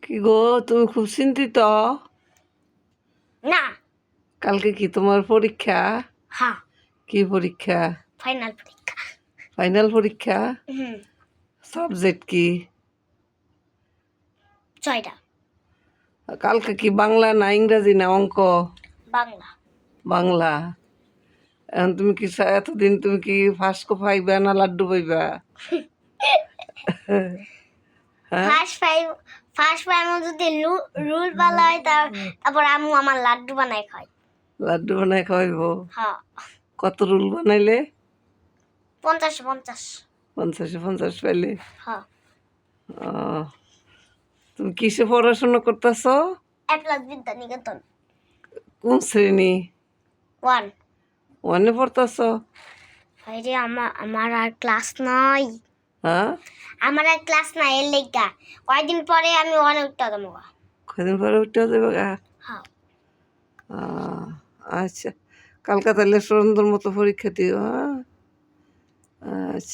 কি গো, তুমি খুব চিন্তিত? না। কালকে কি তোমার পরীক্ষা? হ্যাঁ, কি পরীক্ষা? ফাইনাল পরীক্ষা। ফাইনাল পরীক্ষা? হুম, সাবজেক্ট কি? 6টা। কালকে কি বাংলা না ইংরাজি না অঙ্ক? বাংলা। বাংলা। এখন তুমি কি এতদিন তুমি কি ফার্স্ট পাইবা না লাড্ডু পাইবা? হ্যাঁ, ফার্স্ট টাইম যদি রুল ভালো হয় তারপর আম্মু আমার লাড্ডু বানায় খায়। লাড্ডু বানাই খাওয়াইব। হ্যাঁ, কত রুল বানাইলে? 50-50। 50-50 পাইলে? হ্যাঁ, আহ, তুমি কিসে পড়াশোনা করতেছ? একলাস বিদ্যা নিকেতন কোন শ্রেণী? 1। ওয়ানে পড়তেছ? ভাইরে আমার আর ক্লাস নাই। হ্যাঁ, আমার আর ক্লাস নাই, এর লেগা কয়েকদিন পরে আমি 1-এ উঠতে যাবো। কদিন পরে উঠে যাবে গা? হ্যাঁ। আচ্ছা, কালকে তাহলে সুন্দর মতো পরীক্ষা দিও। হ্যাঁ, আচ্ছা।